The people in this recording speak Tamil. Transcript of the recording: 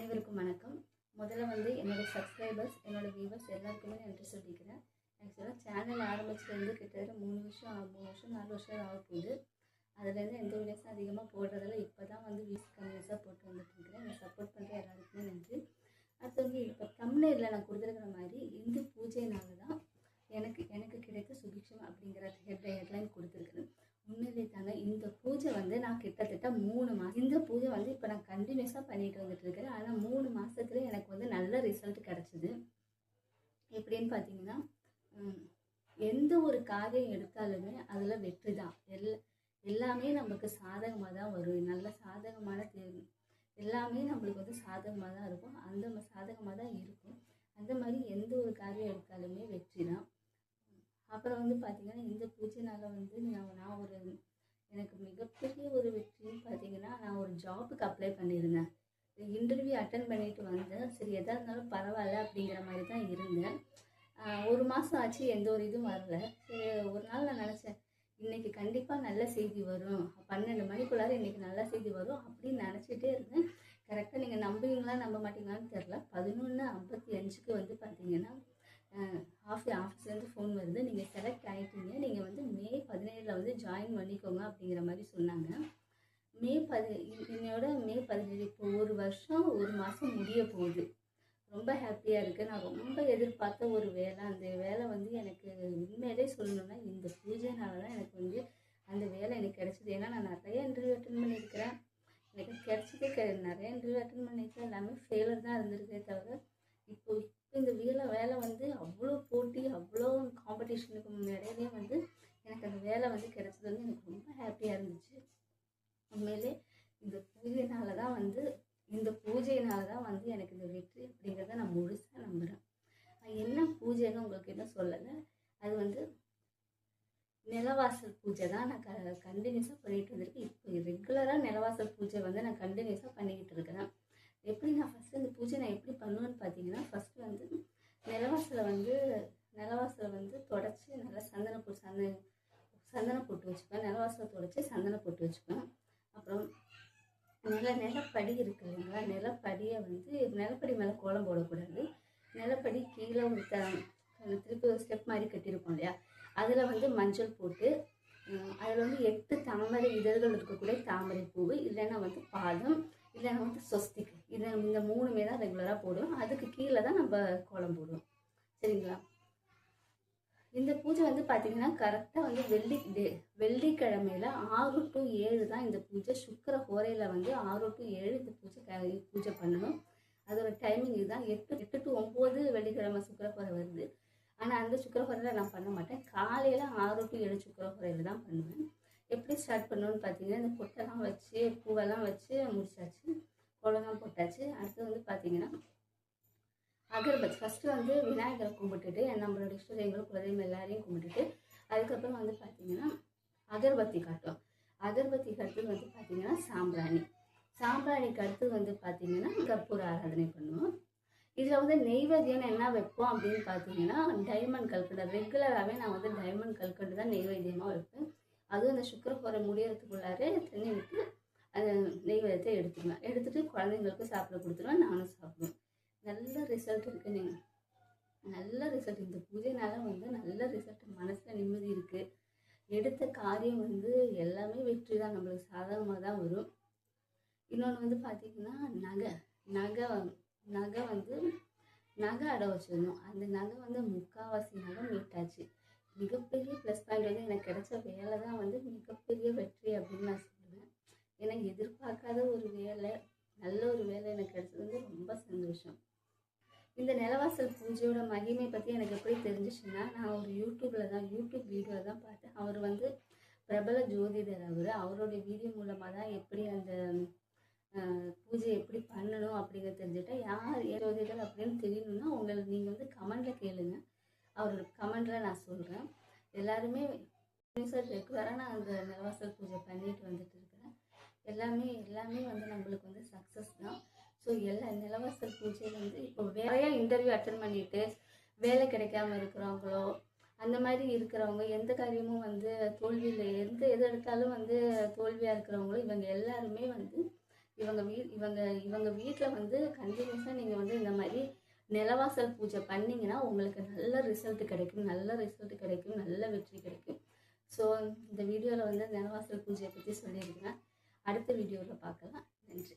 அனைவருக்கும் வணக்கம். முதல்ல வந்து என்னோட சப்ஸ்கிரைபர்ஸ், என்னோட வியூவர்ஸ் எல்லாருக்குமே நன்றி சொல்லிக்கிறேன். ஆக்சுவலாக சேனல் ஆரம்பிச்சிலேருந்து கிட்டத்தட்ட 3 வருஷம் 4 வருஷம் ஆக போகுது. அதுலேருந்து எந்த வீடியோஸும் அதிகமாக போடுறதில்ல. இப்போ தான் வந்து வீக்ஸ் கன்வியூஸாக போட்டு வந்துட்டுருக்கிறேன். என்னை சப்போர்ட் பண்ணுற எல்லாருக்குமே நன்றி. அடுத்து வந்து இப்போ தம்ப்நெயில்ல நான் கொடுத்துருக்கிற மாதிரி இந்து பூஜைனால தான் எனக்கு கிடைத்த சுபிக்ஷம் அப்படிங்கிற ஹெட்லைன் கொடுத்துருக்குறேன். உண்மையிலே தாங்க இந்த பூஜை வந்து நான் கிட்டத்தட்ட 3 மாதம் இந்த பூஜை வந்து இப்போ நான் கண்டினியூஸாக பண்ணிட்டு வந்துட்டு இருக்கிறேன். ஆனால் 3 மாதத்துல எனக்கு வந்து நல்ல ரிசல்ட் கிடச்சிது. எப்படின்னு பார்த்தீங்கன்னா, எந்த ஒரு காரியம் எடுத்தாலுமே அதில் வெற்றி தான். எல்லாமே நமக்கு சாதகமாக தான் வரும். நல்ல சாதகமான தேர்வு எல்லாமே நம்மளுக்கு வந்து சாதகமாக தான் இருக்கும். அந்த சாதகமாக தான் இருக்கும். அந்த மாதிரி எந்த ஒரு காரியம் எடுத்தாலுமே வெற்றி தான். அப்புறம் வந்து பார்த்திங்கன்னா, இந்த பூஜைனால் வந்து நான் ஒரு எனக்கு மிகப்பெரிய ஒரு வெற்றின்னு பார்த்தீங்கன்னா, நான் ஒரு ஜாபுக்கு அப்ளை பண்ணியிருந்தேன். இன்டர்வியூ அட்டன் பண்ணிட்டு வந்தேன். சரி எதாக இருந்தாலும் பரவாயில்ல அப்படிங்கிற மாதிரி தான் இருந்தேன். 1 மாதம் ஆச்சு, எந்த ஒரு இதுவும் வரல. சரி ஒரு நாள் நான் நினச்சேன், இன்றைக்கி கண்டிப்பாக நல்ல செய்தி வரும், 12 மணிக்குள்ளார இன்றைக்கி நல்ல செய்தி வரும் அப்படின்னு நினச்சிட்டே இருந்தேன். கரெக்டாக நீங்கள் நம்புவீங்களா நம்ப மாட்டீங்களான்னு தெரில, 11:55க்கு வந்து பார்த்தீங்கன்னா ஆஃபீஸ்லேருந்து ஃபோன் வருது. நீங்கள் செலக்ட் ஆகிட்டீங்க, நீங்கள் வந்து மே 17 வந்து ஜாயின் பண்ணிக்கோங்க அப்படிங்கிற மாதிரி சொன்னாங்க. என்னோட மே 17 இப்போ 1 வருஷம் 1 மாதம் முடிய போகுது. ரொம்ப ஹாப்பியாக இருக்குது. நான் ரொம்ப எதிர்பார்த்த ஒரு வேலை. அந்த வேலை வந்து எனக்கு உண்மையிலே சொல்லணுன்னா இந்த பூஜைனால தான் எனக்கு வந்து அந்த வேலை எனக்கு கிடச்சிது. ஏன்னா நான் நிறைய இன்டர்வியூ அட்டன் பண்ணியிருக்கிறேன். எனக்கு கிடச்சதே நிறைய இன்டர்வியூ அட்டன் பண்ணியிருக்கேன். எல்லாமே ஃபெயிலர் தான் இருந்திருக்கே தவிர, இப்போ இந்த வேலை வந்து அவ்வளோ போட்டி, அவ்வளோ காம்படிஷனுக்கு இடையிலே வந்து எனக்கு அந்த வேலை வந்து கிடச்சது வந்து எனக்கு ரொம்ப ஹாப்பியாக இருந்துச்சு. உண்மையிலே இந்த பூஜையினால தான் வந்து எனக்கு இந்த வெற்றி அப்படிங்கிறத நான் முழுசாக நம்புகிறேன். என்ன பூஜைன்னு உங்களுக்கு என்ன சொல்லலை, அது வந்து நிலவாசல் பூஜை தான் நான் கண்டினியூஸாக பண்ணிகிட்டு வந்திருக்கேன். இப்போ ரெகுலராக நிலவாசல் பூஜை வந்து நான் கண்டினியூஸாக பண்ணிக்கிட்டு இருக்கிறேன். எப்படி நான் ஃபஸ்ட்டு இந்த பூஜை நான் எப்படி பண்ணுவேன்னு பார்த்தீங்கன்னா, ஃபஸ்ட்டு வந்து நிலவாசலை வந்து தொடச்சி நல்லா சந்தனம் போட்டு வச்சுப்பேன். நிலவாசலை தொடச்சி சந்தனம் போட்டு வச்சுப்பேன். அப்புறம் நிலப்படி இருக்கு இல்லைங்களா, நிலப்படியை வந்து நிலப்படி மேலே கோலம் போடக்கூடாது. நிலப்படி கீழே ஒரு திருப்பி ஒரு ஸ்டெப் மாதிரி கட்டியிருப்போம் இல்லையா, அதில் வந்து மஞ்சள் போட்டு அதில் வந்து 8 தாமரை இதழ்கள் இருக்கக்கூடிய தாமரை பூ, இல்லைன்னா வந்து பாதம், இல்லைன்னா வந்து சொஸ்திக், இந்த 3மே தான் ரெகுலராக போடுவோம். அதுக்கு கீழே தான் நம்ம கோலம் போடுவோம். சரிங்களா? இந்த பூஜை வந்து பார்த்திங்கன்னா கரெக்டாக வந்து வெள்ளிக்கிழமையில் 6 to 7 தான் இந்த பூஜை. சுக்கிர ஹோரையில் வந்து 6 to 7 இந்த பூஜை பண்ணணும். அதோட டைமிங் இதுதான். 8 to 9 வெள்ளிக்கிழமை சுக்கிர ஹோரை வருது. ஆனால் அந்த சுக்கிர ஹோரையில் நான் பண்ண மாட்டேன். காலையில் 6 to 7 சுக்கிர ஹோரையில் தான் பண்ணுவேன். எப்படி ஸ்டார்ட் பண்ணணும்னு பார்த்தீங்கன்னா, இந்த பொட்டெல்லாம் வச்சு பூவெல்லாம் வச்சு முடிச்சாச்சு, கோலம்லாம் போட்டாச்சு. அடுத்து வந்து பார்த்தீங்கன்னா அகர்பத்தி ஃபஸ்ட்டு வந்து விநாயகரை கும்பிட்டுட்டு நம்மளோட இஷ்டதெய்வங்கள் குலதெய்வம் எல்லாரையும் கும்பிட்டுட்டு அதுக்கப்புறம் வந்து பார்த்திங்கன்னா அகர்பத்தி காட்டும். அகர்பத்திக்கு அடுத்தது வந்து பார்த்திங்கன்னா சாம்பிராணிக்கு அடுத்தது வந்து பார்த்திங்கன்னா கற்பூர ஆராதனை பண்ணுவோம். இதில் வந்து நெய்வேத்தியம்னு என்ன வைப்போம் அப்படின்னு பார்த்தீங்கன்னா, டைமண்ட் கல்கண்டு. ரெகுலராகவே நான் வந்து டைமண்ட் கல்கண்டு தான் நெய்வேத்தியமாக வைப்பேன். அதுவும் இந்த சுக்கிரஹோரை முடியறதுக்குள்ளாரே தண்ணி விட்டு அந்த நெய்வேத்தியத்தை எடுத்துகிட்டு குழந்தைங்களுக்கு சாப்பிட கொடுத்துருவேன், நானும் சாப்பிடுவேன். நல்ல ரிசல்ட் இருக்குது. நல்ல ரிசல்ட் இந்த பூஜைனால வந்து நல்ல ரிசல்ட். மனசில் நிம்மதி இருக்குது. எடுத்த காரியம் வந்து எல்லாமே வெற்றி தான், நம்மளுக்கு சாதகமாக தான் வரும். இன்னொன்று வந்து பார்த்திங்கன்னா நகை அடை வச்சுருந்தோம். அந்த நகை வந்து 3/4 நகை மீட்டாச்சு. மிகப்பெரிய ப்ளஸ் பாயிண்ட் வந்து எனக்கு கிடைச்ச வேலை தான் வந்து மிகப்பெரிய வெற்றி அப்படின்னு நான் சொல்லுவேன். ஏன்னா எதிர்பார்க்காத ஒரு வேலை, நல்ல ஒரு வேலை எனக்கு கிடைச்சது வந்து ரொம்ப சந்தோஷம். இந்த நிலவாசல் பூஜையோட மகிமை பற்றி எனக்கு எப்படி தெரிஞ்சிச்சுன்னா, நான் ஒரு யூடியூப் வீடியோவில் தான் பார்த்தேன். அவர் வந்து பிரபல ஜோதிடர். அவருடைய வீடியோ மூலமாக தான் எப்படி அந்த பூஜை எப்படி பண்ணணும் அப்படிங்கிறத தெரிஞ்சுட்டேன். யார் ஜோதிடர் அப்படின்னு தெரியணும்னா நீங்கள் வந்து கமெண்டில் கேளுங்க. அவரோட கமெண்டில் நான் சொல்கிறேன். எல்லாருமே ரெகுலராக நான் அந்த நிலவாசல் பூஜை பண்ணிட்டு வந்துட்டு இருக்கிறேன். எல்லாமே வந்து நம்மளுக்கு வந்து சக்ஸஸ் தான். ஸோ நிலவாசல் பூஜை வந்து இப்போ நிறையா இன்டர்வியூ அட்டன் பண்ணிவிட்டு வேலை கிடைக்காம இருக்கிறவங்களோ அந்த மாதிரி இருக்கிறவங்க, எந்த காரியமும் வந்து தோல்வியில் எது எடுத்தாலும் வந்து தோல்வியாக இருக்கிறவங்களோ, இவங்க எல்லாருமே வந்து இவங்க வீட்டில் வந்து கண்டினியூஸாக நீங்கள் வந்து இந்த மாதிரி நிலவாசல் பூஜை பண்ணிங்கன்னா உங்களுக்கு நல்ல ரிசல்ட் கிடைக்கும், நல்ல வெற்றி கிடைக்கும். ஸோ இந்த வீடியோவில் வந்து நிலவாசல் பூஜையை பற்றி சொல்லியிருக்கேன். அடுத்த வீடியோவில் பார்க்கலாம். நன்றி.